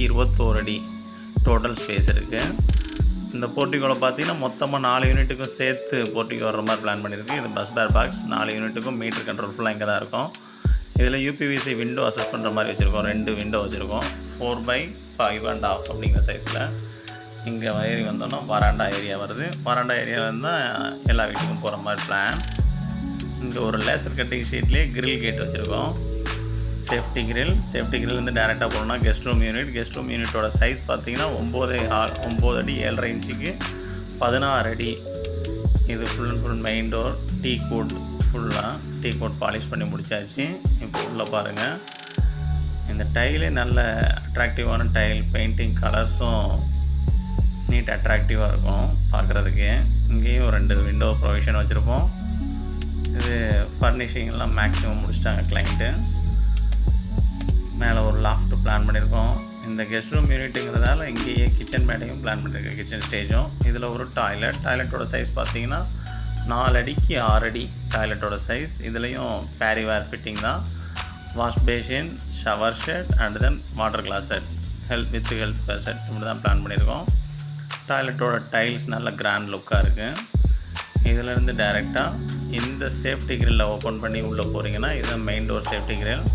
21 அடி total space இருக்குது. இந்த போர்ட்டிகோவில் பார்த்தீங்கன்னா மொத்தமாக 4 யூனிட்டுக்கும் சேர்த்து போர்ட்டிகோ வர்ற மாதிரி பிளான் பண்ணியிருக்கு. இது பஸ் பேர் பாக்ஸ் 4 யூனிட்டுக்கும் மீட்டர் கண்ட்ரோல் ஃபுல்லாக இங்கே தான் இருக்கும். இதில் யூபிவிசி விண்டோ அசஸ் பண்ணுற மாதிரி வச்சுருக்கோம். 2 விண்டோ வச்சுருக்கோம். 4x5.5 அப்படிங்கிற சைஸில். இங்கே ஏறி வந்தோன்னா வராண்டா ஏரியா வருது. வராண்டா ஏரியாவில் தான் எல்லா வீட்டுக்கும் போகிற மாதிரி பிளான். இங்கே ஒரு லேசர் கட்டிங் ஷீட்லேயே கிரில் கேட் வச்சுருக்கோம். சேஃப்டி கிரில் வந்து டேரெக்டாக போகணுன்னா கெஸ்ட் ரூம் யூனிட்டோட சைஸ் பார்த்தீங்கன்னா 9 அடி 7.5 இன்ச்சுக்கு 16 அடி. இது full and full main door டீ கோட் பாலிஷ் பண்ணி முடிச்சாச்சு. இப்போ உள்ளே பாருங்கள், இந்த டைலே நல்ல அட்ராக்டிவான டைல், பெயிண்டிங் கலர்ஸும் நீட் அட்ராக்டிவாக இருக்கும் பார்க்குறதுக்கு. இங்கேயும் 2 விண்டோ ப்ரொவிஷன் வச்சுருப்போம். இது ஃபர்னிஷிங்லாம் மேக்ஸிமம் முடிச்சிட்டாங்க கிளைண்ட்டு. மேலே ஒரு லாஃப்ட் பிளான் பண்ணியிருக்கோம். இந்த கெஸ்ட் ரூம் யூனிட்டுங்கிறதால இங்கேயே கிச்சன் மேடையும் பிளான் பண்ணியிருக்கேன், கிச்சன் ஸ்டேஜும். இதில் ஒரு டாய்லெட்டோட சைஸ் பார்த்தீங்கன்னா 4 அடிக்கு 6 அடி டாய்லெட்டோட சைஸ். இதுலேயும் பேரிவேர் ஃபிட்டிங் தான். Wash basin, shower set and then water closet, health faucet இப்படி தான் பிளான் பண்ணியிருக்கோம். டாய்லெட்டோட டைல்ஸ் நல்ல கிராண்ட் லுக்காக இருக்குது. இதிலேருந்து டைரெக்டாக இந்த சேஃப்டி கிரில்லை ஓப்பன் பண்ணி உள்ளே போகிறீங்கன்னா இதுதான் மெயின் டோர் சேஃப்டி கிரில்.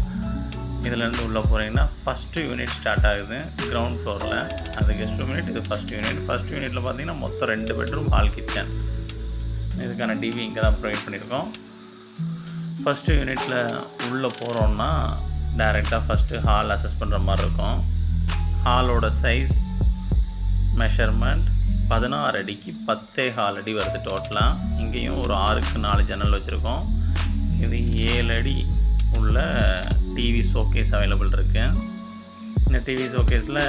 இதிலேருந்து உள்ளே போகிறீங்கன்னா ஃபஸ்ட்டு யூனிட் ஸ்டார்ட் ஆகுது கிரவுண்ட் ஃப்ளோரில். அது கெஸ்ட் ரூம் யூனிட், இது ஃபஸ்ட் யூனிட்டில் பார்த்தீங்கன்னா மொத்தம் 2 பெட்ரூம், ஹால், கிச்சன். இதுக்கான டிவி இங்கே தான் ப்ரொவைட் பண்ணியிருக்கோம். ஃபஸ்ட்டு யூனிட்டில் உள்ளே போகிறோன்னா டைரெக்டாக ஃபஸ்ட்டு ஹால் அசஸ் பண்ணுற மாதிரி இருக்கும். ஹாலோட சைஸ் மெஷர்மெண்ட் 16 அடிக்கு 10.4 அடி வருது டோட்டலாக. இங்கேயும் ஒரு 6க்கு 4 ஜன்னல் வச்சுருக்கோம். இது 7 அடி உள்ள டிவி ஷோகேஸ் அவைலபிள் இருக்குது. இந்த டிவி ஷோகேஸில்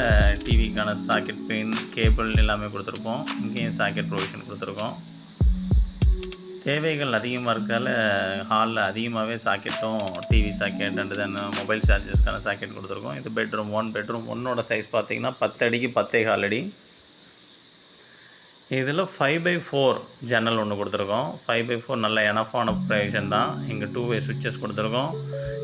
டிவிக்கான சாக்கெட் பின், கேபிள் எல்லாமே கொடுத்துருக்கோம். இங்கேயும் சாக்கெட் ப்ரொவிஷன் கொடுத்துருக்கோம். தேவைகள் அதிகமாக இருக்கிறதால ஹாலில் அதிகமாகவே சாக்கெட்டும், TV socket and then mobile சார்ஜஸ்க்கான சாக்கெட் கொடுத்துருக்கோம். இது பெட்ரூம் 1 சைஸ் பார்த்தீங்கன்னா 10 அடிக்கு 10.4 அடி. இதில் 5x4 ஜன்னல் ஒன்று கொடுத்துருக்கோம். 5x4 நல்ல எனஃபான ப்ரொவிஷன் தான். இங்கே 2-way சுவிட்சஸ் கொடுத்துருக்கோம்.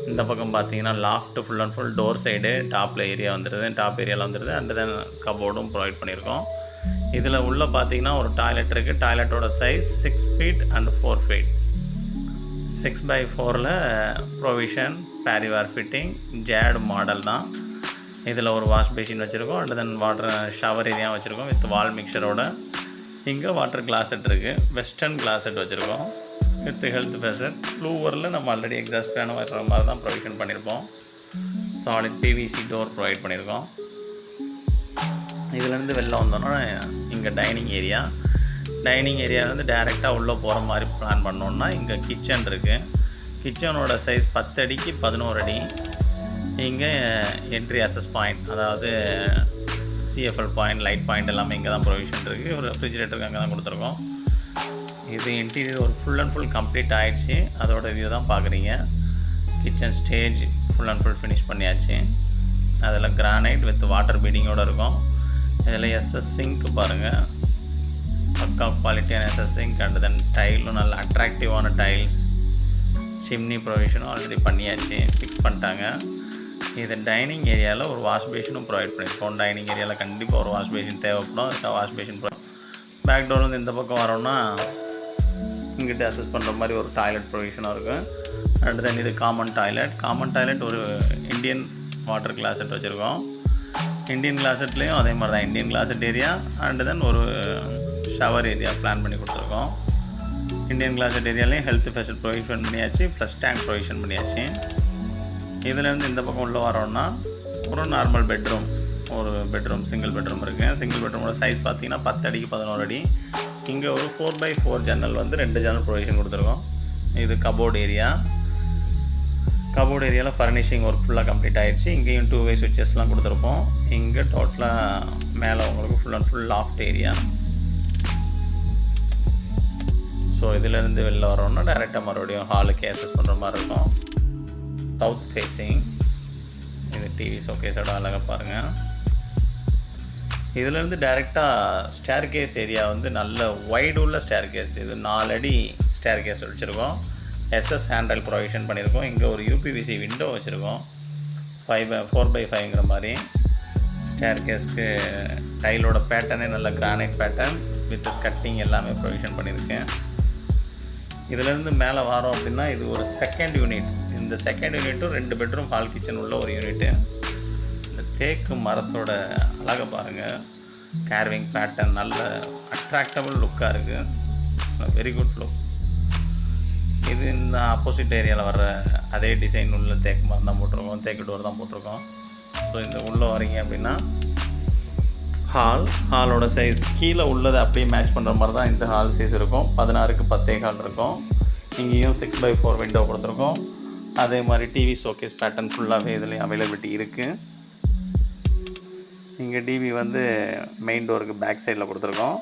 இந்த பக்கம் பார்த்தீங்கன்னா loft full and full door side top ஏரியாவில் வந்துடுது அண்ட் தென் கபோர்டும் ப்ரொவைட் பண்ணியிருக்கோம். இதில் உள்ள பார்த்தீங்கன்னா ஒரு டாய்லெட் இருக்குது. டாய்லெட்டோட size 6 feet and 4 feet. 6x4 provision, Parryware fitting, jade model தான். இதில் ஒரு வாஷ் பேஷின் வச்சுருக்கோம் and then water shower area வச்சுருக்கோம் வித் வால் மிக்சரோட. இங்கே வாட்டர் கிளாசெட் இருக்குது. வெஸ்டர்ன் கிளாசெட் வச்சுருக்கோம் வித் ஹெல்த் ஃபேசட். ப்ளூவரில் நம்ம ஆல்ரெடி எக்ஸாஸ்ட் ஃபேன் வர்ற மாதிரி தான் ப்ரொவிஷன் பண்ணியிருப்போம். சாலிட் பிவிசி டோர் ப்ரொவைட் பண்ணியிருக்கோம். இதிலேருந்து வெளில வந்தோன்னா இங்கே டைனிங் ஏரியாவிலேருந்து டைரெக்டாக உள்ளே போகிற மாதிரி பிளான் பண்ணோன்னா இங்கே கிச்சன் இருக்குது. கிச்சனோட சைஸ் 10 அடிக்கு 11 அடி. இங்கே என்ட்ரி அசஸ் பாயிண்ட், அதாவது சிஎஃப்எல் பாயிண்ட், லைட் பாயிண்ட் எல்லாமே இங்கே தான் ப்ரொவிஷன் இருக்குது. ஒரு ரெஃப்ரிஜிரேட்டருக்கு அங்கே தான் கொடுத்துருக்கோம். இது இன்டீரியர் ஒரு ஃபுல் அண்ட் ஃபுல் கம்ப்ளீட் ஆகிடுச்சு. அதோட வியூ தான் பார்க்குறீங்க. Kitchen stage full and full finish பண்ணியாச்சு. அதில் கிரானைட் வித் வாட்டர் பீடிங்கோடு இருக்கும். இதில் எஸ்எஸ் சிங்க் பாருங்கள், பக்கா குவாலிட்டியான எஸ்எஸ் சிங்க் அண்ட் தென் டைலும் நல்ல அட்ராக்டிவான டைல்ஸ். சிம்னி ப்ரொவிஷனும் ஆல்ரெடி பண்ணியாச்சு, ஃபிக்ஸ் பண்ணிட்டாங்க. இது டைனிங் ஏரியாவில் ஒரு வாஷ் பேஷனும் ப்ரொவைட் பண்ணியிருக்கோம். டைனிங் ஏரியாவில் கண்டிப்பாக ஒரு வாஷ் பேஷன் தேவைப்படும். அதுக்காக வாஷ் பேஷன் பேக் டோர் வந்து இந்த பக்கம் வரோன்னா இங்கிட்ட அசஸ் பண்ணுற மாதிரி ஒரு டாய்லெட் ப்ரொவிஷனாக இருக்கும். அண்ட் தென் இது காமன் டாய்லெட் ஒரு இந்தியன் வாட்டர் கிளாசெட் வச்சுருக்கோம். இந்தியன் கிளாசெட்லேயும் அதே மாதிரி தான் Indian closet area and then ஒரு ஷவர் ஏரியா பிளான் பண்ணி கொடுத்துருக்கோம். இந்தியன் கிளாசெட் ஏரியாலையும் ஹெல்த் ஃபெசிலிட்டி ப்ரொவிஷன் பண்ணியாச்சு, ஃப்ளஷ் டேங்க் ப்ரொவிஷன் பண்ணியாச்சு. இதிலேருந்து இந்த பக்கம் உள்ளே வரோன்னா ஒரு நார்மல் பெட்ரூம் சிங்கிள் பெட்ரூம் இருக்குது. சிங்கிள் பெட்ரூமோட சைஸ் பார்த்தீங்கன்னா 10 அடிக்கு 11 அடி. இங்கே ஒரு 4x4 ஜன்னல் வந்து 2 ஜன்னல் ப்ரொவிஷன் கொடுத்துருக்கோம். இது கபோர்டு ஏரியாவில் ஃபர்னிஷிங் ஒர்க் ஃபுல்லாக கம்ப்ளீட் ஆகிடுச்சு. இங்கேயும் 2-way சுவிட்சஸ்லாம் கொடுத்துருப்போம். இங்கே டோட்டலாக மேலே உங்களுக்கு full and full loft area. So இதிலேருந்து வெளில வரோன்னா டைரெக்டாக மறுபடியும் ஹாலுக்கு அக்சஸ் பண்ணுற மாதிரி இருக்கும். South facing. இது டிவி ஷோகேஸோட அழகாக பாருங்கள். இதிலேருந்து டைரெக்டாக ஸ்டேர் கேஸ் ஏரியா வந்து நல்ல வைடு உள்ள ஸ்டேர் கேஸ். இது 4 அடி ஸ்டேர் கேஸ் வச்சுருக்கோம். எஸ்எஸ் ஹேண்ட்ரைல் ப்ரொவிஷன் பண்ணியிருக்கோம். இங்கே ஒரு யூபிவிசி விண்டோ வச்சுருக்கோம் 4x5ங்கிற மாதிரி. ஸ்டேர் கேஸ்க்கு டைலோட பேட்டர்னே நல்ல கிரானைட் பேட்டர்ன் வித் ஸ்கட்டிங் எல்லாமே ப்ரொவிஷன் பண்ணியிருக்கேன். இதிலேருந்து மேலே வரோம் அப்படின்னா இது ஒரு செகண்ட் யூனிட். இந்த செகண்ட் யூனிட்டும் 2 பெட்ரூம் ஹால் கிச்சன் உள்ள ஒரு யூனிட்டு. இந்த தேக்கு மரத்தோட அழகை பாருங்கள், கேர்விங் பேட்டர்ன் நல்ல அட்ராக்டபிள் லுக்காக இருக்குது, வெரி குட் லுக். இது இந்த ஆப்போசிட் ஏரியாவில் வர்ற அதே டிசைன் உள்ள தேக்கு மரம் தான் போட்டிருக்கோம், தேக்கு டோர் தான் போட்டிருக்கோம். ஸோ இந்த உள்ளே வரீங்க அப்படின்னா ஹாலோட சைஸ் கீழே உள்ளதை அப்படியே மேட்ச் பண்ணுற மாதிரி தான் இந்த ஹால் சைஸ் இருக்கும். 16க்கு 10 இருக்கும். இங்கேயும் 6x4 விண்டோ கொடுத்துருக்கோம். அதே மாதிரி டிவி ஷோகேஸ் பேட்டர்ன் ஃபுல்லாகவே இதுலேயும் அவைலபிலிட்டி இருக்குது. இங்கே டிவி வந்து மெயின் டோருக்கு பேக் சைடில் கொடுத்துருக்கோம்.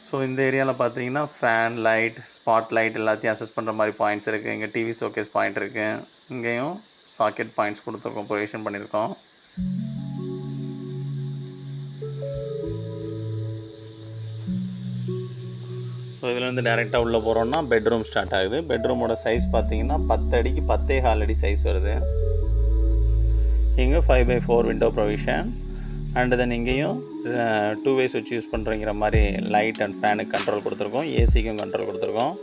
ஸோ இந்த ஏரியாவில் பார்த்தீங்கன்னா ஃபேன், லைட், ஸ்பாட் லைட் எல்லாத்தையும் அசஸ் பண்ணுற மாதிரி பாயிண்ட்ஸ் இருக்குது. இங்கே டிவி ஷோகேஸ் பாயிண்ட் இருக்குது. இங்கேயும் சாக்கெட் பாயிண்ட்ஸ் கொடுத்துருக்கோம், ப்ரொவிஷன் பண்ணியிருக்கோம். ஸோ இதுலேருந்து டேரெக்டாக உள்ளே போகிறோன்னா பெட்ரூம் ஸ்டார்ட் ஆகுது. பெட்ரூமோட சைஸ் பார்த்தீங்கன்னா 10 அடிக்கு 10.4 அடி சைஸ் வருது. இங்கே 5x4 விண்டோ ப்ரொவிஷன். அண்டு தென் இங்கேயும் 2 way சுவிட்ச் யூஸ் பண்ணுறங்கிற மாதிரி லைட் அண்ட் ஃபேனுக்கு கண்ட்ரோல் கொடுத்துருக்கோம், ஏசிக்கும் கண்ட்ரோல் கொடுத்துருக்கோம்.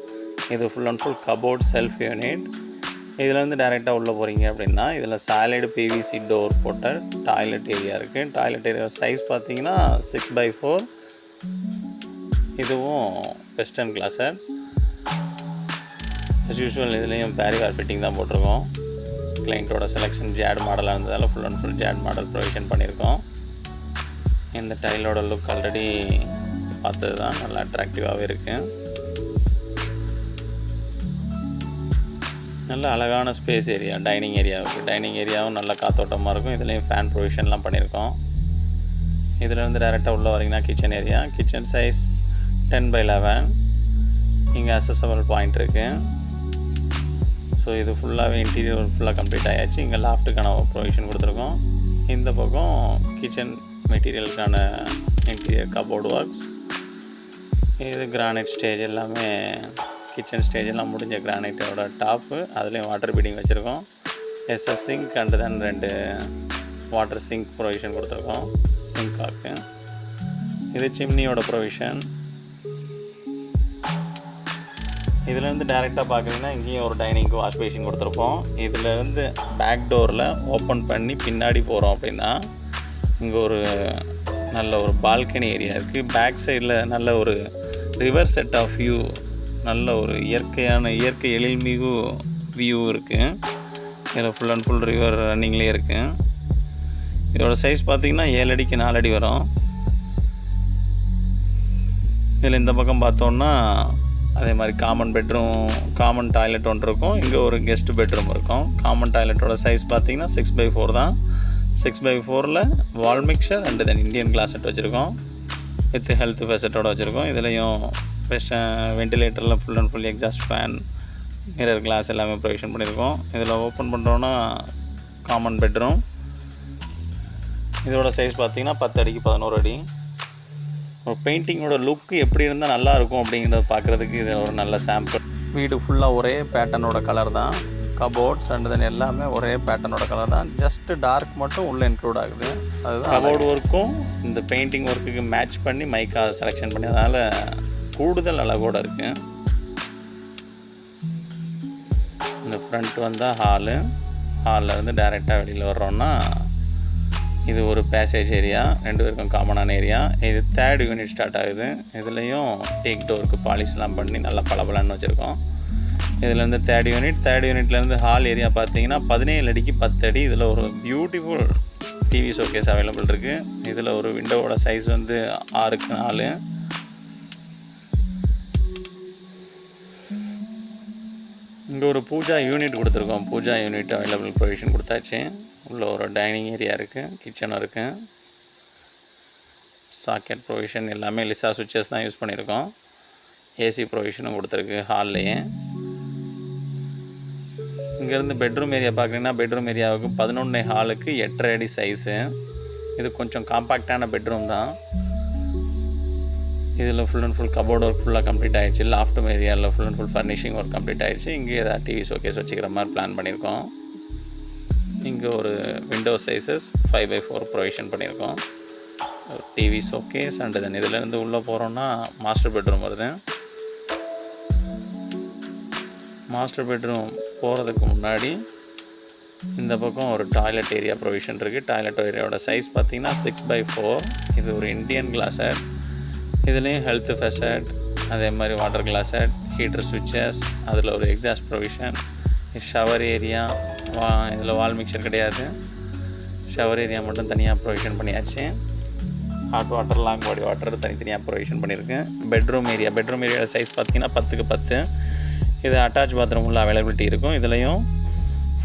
இது full and full cupboard self unit. இதிலேருந்து டேரெக்டாக உள்ளே போகிறீங்க அப்படின்னா இதில் சாலிட் பிவிசி டோர் போட்ட டாய்லெட் ஏரியா இருக்குது. டாய்லெட் ஏரியா சைஸ் பார்த்தீங்கன்னா 6x4. இதுவும் வெஸ்டர்ன் கிளாஸர். அஸ் யூஷுவல் இதுலேயும் பேரிகார் ஃபிட்டிங் தான் போட்டிருக்கோம். கிளைண்ட்டோட செலெக்ஷன் ஜேட் மாடலாக இருந்ததால் full and full jade model provision பண்ணியிருக்கோம். இந்த டைலோட லுக் ஆல்ரெடி பார்த்தது தான், நல்லா அட்ராக்டிவாகவே இருக்குது. நல்ல அழகான ஸ்பேஸ் ஏரியா, டைனிங் ஏரியாவும் நல்ல காத்தோட்டமாக இருக்கும். இதுலேயும் ஃபேன் ப்ரொவிஷன்லாம் பண்ணியிருக்கோம். இதிலேருந்து டேரெக்டாக உள்ளே வரீங்கன்னா kitchen area. Kitchen size 10x11. இங்கே அசஸபிள் பாயிண்ட் இருக்குது. ஸோ இது ஃபுல்லாகவே இன்டீரியர் ஃபுல்லாக கம்ப்ளீட் ஆகியாச்சு. இங்கே லாஃப்ட்டுக்கான ப்ரொவிஷன் கொடுத்துருக்கோம். இந்த பக்கம் கிச்சன் மெட்டீரியலுக்கான இன்டீரியர் கபோர்டு ஒர்க்ஸ். இது கிரானைட் ஸ்டேஜ் எல்லாமே, கிச்சன் ஸ்டேஜ் எல்லாம் முடிஞ்ச கிரானைட்டோட டாப்பு. அதுலேயும் வாட்டர் பீடிங் வச்சுருக்கோம். SS sink and then 2 water sink provision கொடுத்துருக்கோம், சிங்காக்கு. இது சிம்னியோட ப்ரொவிஷன். இதிலேருந்து டேரெக்டாக பார்க்குறீங்கன்னா இங்கேயும் ஒரு டைனிங்க்கு வாஷ் பேஷன் கொடுத்துருப்போம். இதிலேருந்து பேக் டோரில் ஓப்பன் பண்ணி பின்னாடி போகிறோம் அப்படின்னா இங்கே ஒரு நல்ல ஒரு பால்கனி ஏரியா இருக்குது. பேக் சைடில் நல்ல ஒரு ரிவர் செட் ஆஃப் வியூ, நல்ல ஒரு இயற்கை எழில்மிகு வியூ இருக்குது. இதில் ஃபுல் அண்ட் ஃபுல் ரிவர் ரன்னிங்லேயே இருக்குது. இதோட சைஸ் பார்த்திங்கன்னா 7 அடிக்கு 4 அடி வரும். இதில் இந்த பக்கம் பார்த்தோன்னா அதே மாதிரி காமன் டாய்லெட் ஒன்று இருக்கும். இங்கே ஒரு கெஸ்ட் பெட்ரூம் இருக்கும். காமன் டாய்லெட்டோட சைஸ் பார்த்திங்கன்னா 6x4 தான். 6x4ல் wall mixer and then Indian closet வச்சுருக்கோம், வித் ஹெல்த் ஃபெசட்டோடு வச்சுருக்கோம். இதுலேயும் வென்டிலேட்டரில் full and full exhaust fan, mirror glass எல்லாமே ப்ரொவிஷன் பண்ணியிருக்கோம். இதில் ஓப்பன் பண்ணுறோன்னா காமன் பெட்ரூம். இதோட சைஸ் பார்த்திங்கன்னா 10 அடிக்கு 11 அடி. ஒரு பெயிண்டிங்கோட லுக்கு எப்படி இருந்தால் நல்லாயிருக்கும் அப்படிங்கிறத பார்க்குறதுக்கு இது ஒரு நல்ல சாம்பிள். வீடு ஃபுல்லாக ஒரே பேட்டர்னோட கலர் தான். கபோர்ட்ஸ் அண்ட் தென் எல்லாமே ஒரே பேட்டர்னோட கலர் தான். ஜஸ்ட்டு டார்க் மட்டும் உள்ளே இன்க்ளூட் ஆகுது. அதுதான் கபோர்டு ஒர்க்கும் இந்த பெயிண்டிங் ஒர்க்குக்கு மேட்ச் பண்ணி மைக்கா செலெக்ஷன் பண்ணி, அதனால் கூடுதல் அழகோடு இருக்குது. இந்த ஃப்ரண்ட் வந்தால் ஹாலில் இருந்து டைரெக்டாக வெளியில் வர்றோன்னா இது ஒரு பேசேஜ் ஏரியா, 2 பேருக்கும் காமனான ஏரியா. இது 3rd யூனிட் ஸ்டார்ட் ஆகுது. இதுலேயும் டேக் டோருக்கு பாலிஷ்லாம் பண்ணி நல்லா பளபளன்னு வச்சுருக்கோம். இதுலேருந்து 3rd யூனிட்லேருந்து ஹால் ஏரியா பார்த்தீங்கன்னா 17 அடிக்கு 10 அடி. இதில் ஒரு பியூட்டிஃபுல் டிவி ஷோகேஸ் அவைலபிள் இருக்குது. இதில் ஒரு விண்டோவோட சைஸ் வந்து 6x 4. இங்கே ஒரு பூஜா யூனிட் கொடுத்துருக்கோம். பூஜா யூனிட் அவைலபிள் ப்ரொவிஷன் கொடுத்தாச்சு. உள்ள ஒரு டைனிங் ஏரியா இருக்குது, கிச்சன் இருக்குது, சாக்கெட் ப்ரொவிஷன் எல்லாமே லிசா சுவிட்சஸ் தான் யூஸ் பண்ணியிருக்கோம். ஏசி ப்ரொவிஷனும் கொடுத்துருக்கு ஹால்லையே. இங்கேருந்து பெட்ரூம் ஏரியா பார்க்குறீங்கன்னா பெட்ரூம் ஏரியாவுக்கு 11 ஹாலுக்கு 8.5 அடி சைஸு. இது கொஞ்சம் காம்பேக்டான பெட்ரூம் தான். இதில் full and full cupboard work ஃபுல்லாக கம்ப்ளீட் ஆகிடுச்சு. லாஃப்ட் ஏரியாவில் full and full furnishing work complete ஆகிடுச்சு. இங்கே ஏதாவது டிவி ஷோகேஸ் வச்சுக்கிற மாதிரி பிளான் பண்ணியிருக்கோம். இங்கே ஒரு விண்டோ சைஸஸ் 5x4 ப்ரொவிஷன் பண்ணியிருக்கோம். ஒரு டிவி ஷோகேஸ் அண்ட் தென் இதிலேருந்து உள்ளே போகிறோன்னா மாஸ்டர் பெட்ரூம் வருது. மாஸ்டர் பெட்ரூம் போகிறதுக்கு முன்னாடி இந்த பக்கம் ஒரு டாய்லெட் ஏரியா ப்ரொவிஷன் இருக்குது. டாய்லெட் ஏரியாவோட சைஸ் பார்த்திங்கன்னா 6x4. இது ஒரு இண்டியன் கிளாஸட். இதுலேயும் ஹெல்த் ஃபெசட், அதே மாதிரி வாட்டர் கிளாஸட், ஹீட்டர் சுவிட்சஸ், அதில் ஒரு எக்ஸாஸ்ட் ப்ரொவிஷன், ஷவர் ஏரியா. இதில் வால் மிக்சர் கிடையாது, ஷவர் ஏரியா மட்டும் தனியாக ப்ரொவிஷன் பண்ணியாச்சு. ஹாட் வாட்டர், லாங் பாடி வாட்டர் தனித்தனியாக ப்ரொவிஷன் பண்ணியிருக்கேன். பெட்ரூம் ஏரியாவோட சைஸ் பார்த்திங்கன்னா 10x10. இது அட்டாச் பாத்ரூம் உள்ள அவைலபிலிட்டி இருக்கும். இதுலேயும்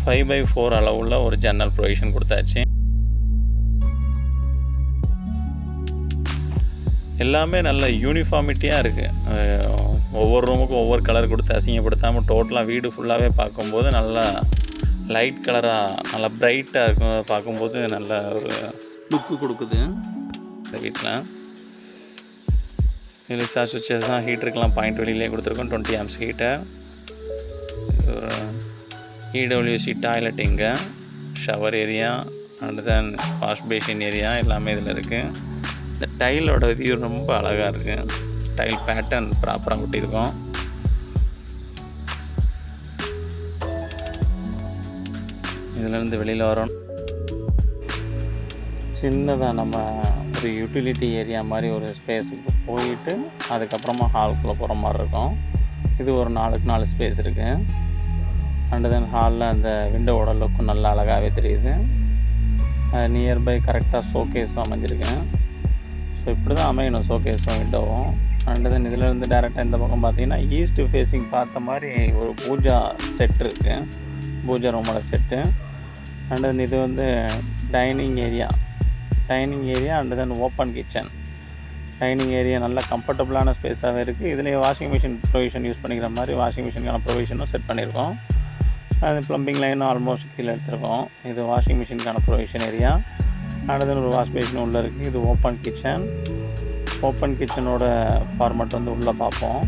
5x4 அளவுள்ள ஒரு ஜன்னல் ப்ரொவிஷன் கொடுத்தாச்சு. எல்லாமே நல்ல யூனிஃபார்மிட்டியாக இருக்குது. ஒவ்வொரு ரூமுக்கும் ஒவ்வொரு கலர் கொடுத்து அசிங்கப்படுத்தாமல் டோட்டலாக வீடு ஃபுல்லாகவே பார்க்கும்போது நல்லா லைட் கலராக நல்லா ப்ரைட்டாக இருக்கும். பார்க்கும்போது நல்ல ஒரு லுக்கு கொடுக்குது இந்த வீட்டில். எலிசா சுவிட்சஸ் தான். ஹீட்டருக்கெலாம் பாயிண்ட் வெளியிலே கொடுத்துருக்கோம். 20 amps ஹீட்டர். ஒரு இடபிள்யூசி டாய்லெட் இங்கே, shower area and then wash basin area எல்லாமே இதில் இருக்குது. இந்த டைலோட வியூ ரொம்ப அழகாக இருக்குது. டைல் பேட்டர்ன் ப்ராப்பராக கொட்டியிருக்கோம். இதிலேருந்து வெளியில் வரோம். சின்னதாக நம்ம ஒரு யூட்டிலிட்டி ஏரியா மாதிரி ஒரு ஸ்பேஸுக்கு போயிட்டு அதுக்கப்புறமா ஹாலுக்குள்ளே போகிற மாதிரி இருக்கும். இது ஒரு 4x4 ஸ்பேஸ் இருக்குது. அண்டு தென் ஹாலில் அந்த விண்டோவோட லுக்கும் நல்லா அழகாகவே தெரியுது. நியர்பை கரெக்டாக ஷோகேஸும் அமைஞ்சிருக்கேன். ஸோ இப்படி தான் அமையணும் ஷோகேஸும் விண்டோவும். அண்டு தென் இதிலேருந்து டேரெக்டாக இந்த பக்கம் பார்த்தீங்கன்னா ஈஸ்ட் ஃபேஸிங் பார்த்த மாதிரி ஒரு பூஜா செட் இருக்குது. பூஜா ரூமோட செட்டு. அண்டு தென் இது வந்து dining area and then open kitchen. Dining area நல்லா கம்ஃபர்டபுளான ஸ்பேஸாகவே இருக்குது. இதுலேயே வாஷிங் மிஷின் ப்ரொவிஷன் யூஸ் பண்ணிக்கிற மாதிரி வாஷிங் மிஷினுக்கான ப்ரொவிஷனும் செட் பண்ணியிருக்கோம். அது ப்ளம்பிங் லைனும் ஆல்மோஸ்ட் கீழே எடுத்துருக்கோம். இது வாஷிங் மிஷினுக்கான ப்ரொவிஷன் ஏரியா. அண்டு தென் ஒரு வாஷ் பேஷன் உள்ளே இருக்குது. இது ஓப்பன் கிச்சனோட ஃபார்மேட் வந்து உள்ளே பார்ப்போம்.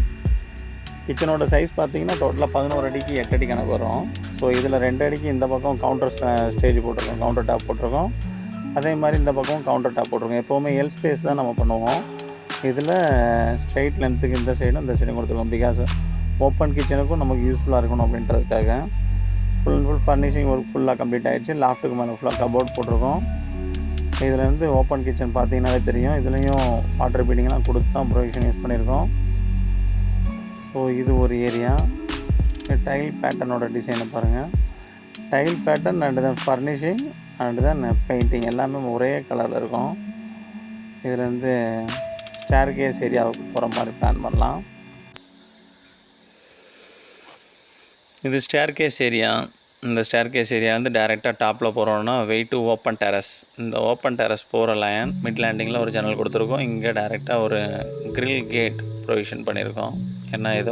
கிச்சனோட சைஸ் பார்த்திங்கன்னா டோட்டலாக 11 அடிக்கு 8 அடி கணக்கு வரும். ஸோ இதில் 2 அடிக்கு இந்த பக்கம் கவுண்டர் ஸ்டேஜ் போட்டிருக்கோம், கவுண்டர் டாப் போட்டிருக்கோம். அதே மாதிரி இந்த பக்கம் கவுண்டர் டாப் போட்டிருக்கோம். எப்போவுமே எல் ஸ்பேஸ் தான் நம்ம பண்ணுவோம். இதில் ஸ்ட்ரைட் லென்த்துக்கு இந்த சைடும் கொடுத்துருக்கோம். பிகாஸ் ஓப்பன் கிச்சனுக்கும் நமக்கு யூஸ்ஃபுல்லாக இருக்கணும் அப்படின்றதுக்காக. ஃபுல் ஃபர்னிஷிங் ஒர்க் ஃபுல்லாக கம்ப்ளீட் ஆகிடுச்சு. லாஃப்ட்டுக்கு மேலே ஃபுல்லாக கபோர்ட் போட்டிருக்கோம். இதுலேருந்து ஓப்பன் கிச்சன் பார்த்தீங்கன்னாலே தெரியும். இதுலேயும் வாட்டர் பீடிங்லாம் கொடுத்து தான் ப்ரொவிஷன் யூஸ் பண்ணியிருக்கோம். ஸோ இது ஒரு ஏரியா. டைல் பேட்டர்னோட டிசைனை பாருங்கள். Tile pattern and then furnishing and then painting எல்லாமே ஒரே கலரில் இருக்கும். இதுலேருந்து ஸ்டேர் கேஸ் ஏரியாவுக்கு போகிற மாதிரி பிளான் பண்ணலாம். இது ஸ்டேர் கேஸ் ஏரியா. இந்த ஸ்டேர் கேஸ் ஏரியா வந்து டேரெக்டாக டாப்பில் போகிறோன்னா வே டு ஓப்பன் டெரஸ். இந்த ஓப்பன் டெரஸ் போகிற லைன் மிட் லேண்டிங்கில் ஒரு ஜன்னல் கொடுத்துருக்கோம். இங்கே டேரெக்டாக ஒரு கிரில் கேட் ப்ரொவிஷன் பண்ணியிருக்கோம். ஏன்னா ஏதோ